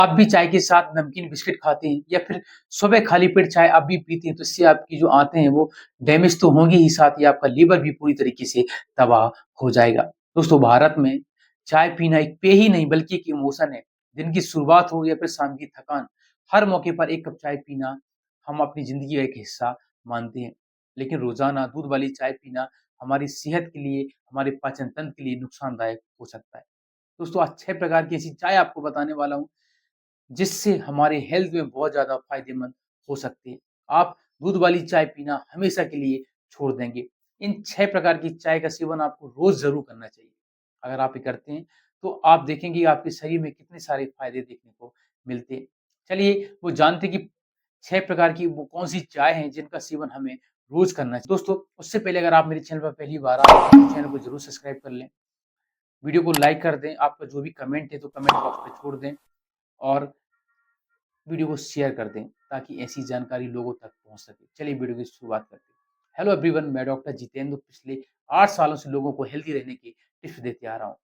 आप भी चाय के साथ नमकीन बिस्किट खाते हैं या फिर सुबह खाली पेट चाय आप भी पीते हैं, तो इससे आपकी जो आंतें हैं वो डैमेज तो होंगी ही, साथ ही आपका लीवर भी पूरी तरीके से तबाह हो जाएगा। दोस्तों, भारत में चाय पीना एक पेय ही नहीं बल्कि एक इमोशन है। दिन की शुरुआत हो या फिर शाम की थकान, हर मौके पर एक कप चाय पीना हम अपनी ज़िंदगी का एक हिस्सा मानते हैं। लेकिन रोज़ाना दूध वाली चाय पीना हमारी सेहत के लिए, हमारे पाचन तंत्र के लिए नुकसानदायक हो सकता है। दोस्तों, आज 6 प्रकार की ऐसी चाय आपको बताने वाला हूँ जिससे हमारे हेल्थ में बहुत ज़्यादा फ़ायदेमंद हो सकती है। आप दूध वाली चाय पीना हमेशा के लिए छोड़ देंगे। इन 6 प्रकार की चाय का सेवन आपको रोज़ ज़रूर करना चाहिए। अगर आप ये करते हैं, तो आप देखेंगे कि आपके शरीर में कितने सारे फ़ायदे देखने को मिलते हैं। चलिए, वो जानते हैं कि 6 प्रकार की वो कौन-सी चाय हैं जिनका सेवन हमें रोज़ करना चाहिए। दोस्तों, उससे पहले अगर आप मेरे चैनल पर पहली बार आए हैं, तो चैनल को ज़रूर सब्सक्राइब कर लें। वीडियो को लाइक कर दें, आपका जो भी कमेंट है तो कमेंट बॉक्स में छोड़ दें और वीडियो को शेयर कर दें ताकि ऐसी जानकारी लोगों तक पहुंच सके। चलिए वीडियो की शुरुआत करते हैं। हेलो एवरीवन, मैं डॉक्टर जितेंद्र पिछले 8 सालों से लोगों को हेल्दी रहने की टिप्स देते आ रहा हूँ।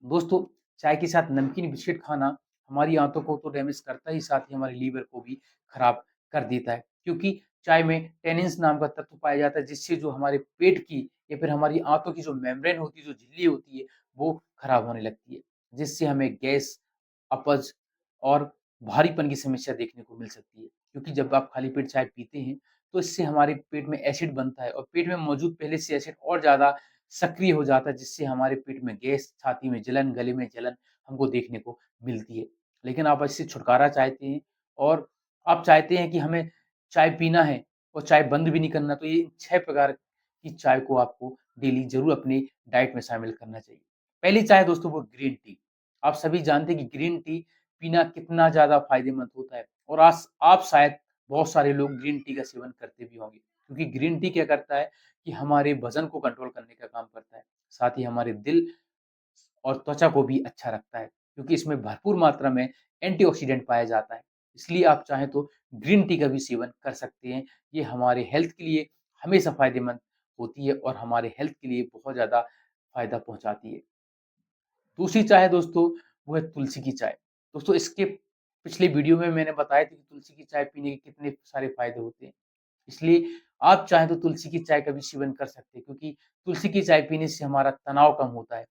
दोस्तों, चाय के साथ नमकीन बिस्किट खाना हमारी आंतों को तो डैमेज करता ही, साथ ही हमारे लीवर को भी खराब कर देता है, क्योंकि चाय में टेनिन्स नाम का तत्व पाया जाता है जिससे जो हमारे पेट की या फिर हमारी आंतों की जो मेम्ब्रेन होती है, जो झिल्ली होती है, वो खराब होने लगती है, जिससे हमें गैस, अपच और भारीपन की समस्या देखने को मिल सकती है। क्योंकि जब आप खाली पेट चाय पीते हैं, तो इससे हमारे पेट में एसिड बनता है और पेट में मौजूद पहले से एसिड और ज़्यादा सक्रिय हो जाता है, जिससे हमारे पेट में गैस, छाती में जलन, गले में जलन हमको देखने को मिलती है। लेकिन आप इससे छुटकारा चाहते हैं और आप चाहते हैं कि हमें चाय पीना है और चाय बंद भी नहीं करना, तो ये 6 प्रकार की चाय को आपको डेली ज़रूर अपनी डाइट में शामिल करना चाहिए। पहली चाय दोस्तों वो ग्रीन टी। आप सभी जानते हैं कि ग्रीन टी पीना कितना ज़्यादा फ़ायदेमंद होता है और आप शायद बहुत सारे लोग ग्रीन टी का सेवन करते भी होंगे, क्योंकि ग्रीन टी क्या करता है कि हमारे वज़न को कंट्रोल करने का काम करता है। साथ ही हमारे दिल और त्वचा को भी अच्छा रखता है, क्योंकि इसमें भरपूर मात्रा में एंटीऑक्सीडेंट पाया जाता है। इसलिए आप चाहें तो ग्रीन टी का भी सेवन कर सकते हैं। ये हमारे हेल्थ के लिए हमेशा फ़ायदेमंद होती है और हमारे हेल्थ के लिए बहुत ज़्यादा फ़ायदा पहुँचाती है। दूसरी चाय है दोस्तों, वो है तुलसी की चाय। दोस्तों, इसके पिछले वीडियो में मैंने बताया था कि तुलसी की चाय पीने के कितने सारे फ़ायदे होते हैं। इसलिए आप चाहें तो तुलसी की चाय का भी सेवन कर सकते हैं, क्योंकि तुलसी की चाय पीने से हमारा तनाव कम होता है।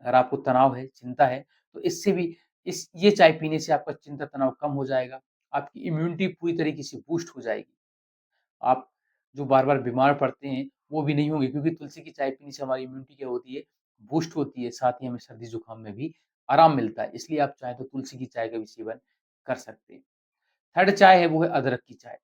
अगर आपको तनाव है, चिंता है, तो इससे भी इस ये चाय पीने से आपका चिंता तनाव कम हो जाएगा। आपकी इम्यूनिटी पूरी तरीके से बूस्ट हो जाएगी। आप जो बार-बार बीमार पड़ते हैं, वो भी नहीं होंगे, क्योंकि तुलसी की चाय पीने से हमारी इम्यूनिटी क्या होती है, बूस्ट होती है, साथ ही हमें सर्दी-जुकाम में भी आराम मिलता है। इसलिए आप चाहें तो तुलसी की चाय का भी सेवन कर सकते हैं। थर्ड चाय है, वो है अदरक की चाय।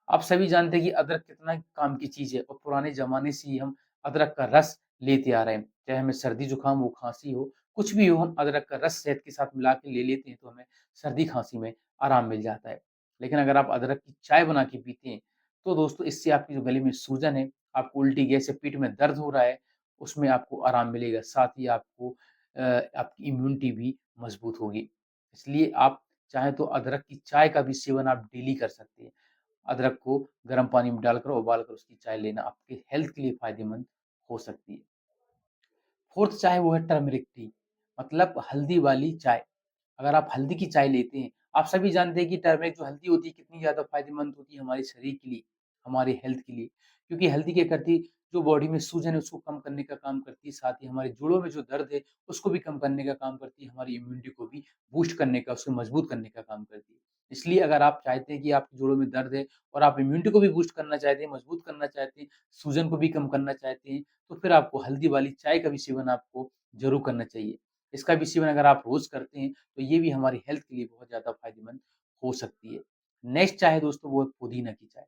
आप सभी जानते हैं कि अदरक कितना काम की चीज़ है और पुराने ज़माने से ही हम अदरक का रस लेते आ रहे हैं। चाहे हमें सर्दी-जुकाम हो, खाँसी हो, कुछ भी हो, हम अदरक का रस शहद के साथ मिला के ले लेते हैं, तो हमें सर्दी-खाँसी में आराम मिल जाता है। लेकिन अगर आप अदरक की चाय बना के पीते हैं, तो दोस्तों इससे आपकी जो गले में सूजन है, आपको उल्टी, गैस या पेट में दर्द हो रहा है, उसमें आपको आराम मिलेगा। साथ ही आपको आपकी इम्यूनिटी भी मज़बूत होगी। इसलिए आप चाहें तो अदरक की चाय का भी सेवन आप डेली कर सकते हैं। अदरक को गर्म पानी में डालकर उबाल कर उसकी चाय लेना आपके हेल्थ के लिए फ़ायदेमंद हो सकती है। फोर्थ चाय वो है टर्मरिक टी, मतलब हल्दी वाली चाय। अगर आप हल्दी की चाय लेते हैं, आप सभी जानते हैं कि टर्मरिक जो हल्दी होती है कितनी ज़्यादा फ़ायदेमंद होती है हमारे शरीर के लिए, हमारे हेल्थ के लिए। क्योंकि हल्दी क्या करती है, जो बॉडी में सूजन है उसको कम करने का काम करती है, साथ ही हमारे जोड़ों में जो दर्द है उसको भी कम करने का काम करती है, हमारी इम्यूनिटी को भी बूस्ट करने का, उसको मजबूत करने का काम करती है। इसलिए अगर आप चाहते हैं कि आपके जोड़ों में दर्द है और आप इम्यूनिटी को भी बूस्ट करना चाहते हैं, मजबूत करना चाहते हैं, सूजन को भी कम करना चाहते हैं, तो फिर आपको हल्दी वाली चाय का भी सेवन आपको ज़रूर करना चाहिए। इसका भी सेवन अगर आप रोज़ करते हैं, तो ये भी हमारी हेल्थ के लिए बहुत ज़्यादा फ़ायदेमंद हो सकती है। नेक्स्ट चाय है दोस्तों, वो है पुदीना की चाय।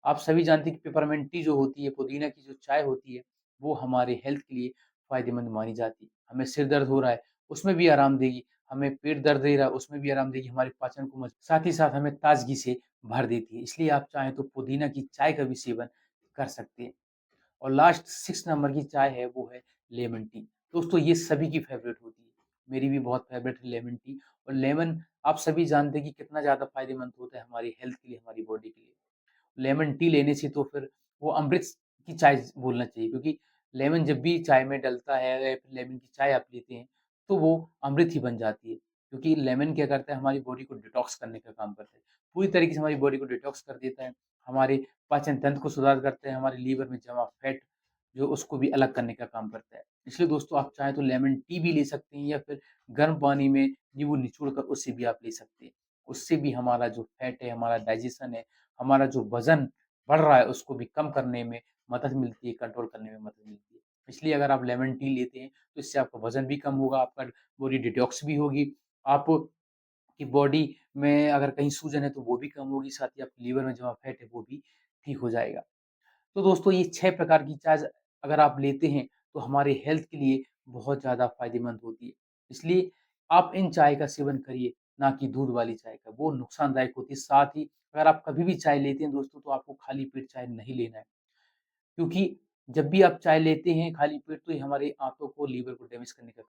आप सभी जानते हैं कि पेपरमिंट टी जो होती है, पुदीना की जो चाय होती है, वो हमारे हेल्थ के लिए फ़ायदेमंद मानी जाती है। हमें सिर दर्द हो रहा है, उसमें भी आराम देगी, हमें पेट दर्द दे रहा है, उसमें भी आराम देगी, हमारे पाचन को साथ ही साथ हमें ताज़गी से भर देती है। इसलिए आप चाहें तो पुदीना की चाय का भी सेवन कर सकते हैं। और लास्ट 6 नंबर की चाय है, वो है लेमन टी। दोस्तों, ये सभी की फ़ेवरेट होती है। मेरी भी बहुत फ़ेवरेट है लेमन टी। और लेमन आप सभी जानते हैं कि कितना ज़्यादा फ़ायदेमंद होता है हमारी हेल्थ के लिए, हमारी बॉडी के लिए। लेमन टी लेने से तो फिर वो अमृत की चाय बोलना चाहिए, क्योंकि लेमन जब भी चाय में डलता है या फिर लेमन की चाय आप लेते हैं, तो वो अमृत ही बन जाती है। क्योंकि लेमन क्या करता है, हमारी बॉडी को डिटॉक्स करने का काम करता है। पूरी तरीके से हमारी बॉडी को डिटॉक्स कर देता है, हमारे पाचन तंत्र को सुधार करता है, हमारे लीवर में जमा फैट जो उसको भी अलग करने का काम करता है। इसलिए दोस्तों आप चाहें तो लेमन टी भी ले सकते हैं या फिर गर्म पानी में नींबू निचोड़ कर उससे भी आप ले सकते हैं। उससे भी हमारा जो फैट है, हमारा डाइजेशन है, हमारा जो वज़न बढ़ रहा है उसको भी कम करने में मदद मिलती है, कंट्रोल करने में मदद मिलती है। इसलिए अगर आप लेमन टी लेते हैं तो इससे आपका वज़न भी कम होगा, आपका बॉडी डिटॉक्स भी होगी, आपकी बॉडी में अगर कहीं सूजन है तो वो भी कम होगी, साथ ही आपके लीवर में जमा फैट है वो भी ठीक हो जाएगा। तो दोस्तों ये 6 प्रकार की चाय अगर आप लेते हैं तो हमारे हेल्थ के लिए बहुत ज़्यादा फ़ायदेमंद होती है। इसलिए आप इन चाय का सेवन करिए, ना कि दूध वाली चाय का, वो नुकसानदायक होती है। साथ ही अगर आप कभी भी चाय लेते हैं दोस्तों तो आपको खाली पेट चाय नहीं लेना है। क्योंकि जब भी आप चाय लेते हैं खाली पेट तो ये हमारे आँतों को, लीवर को डैमेज करने का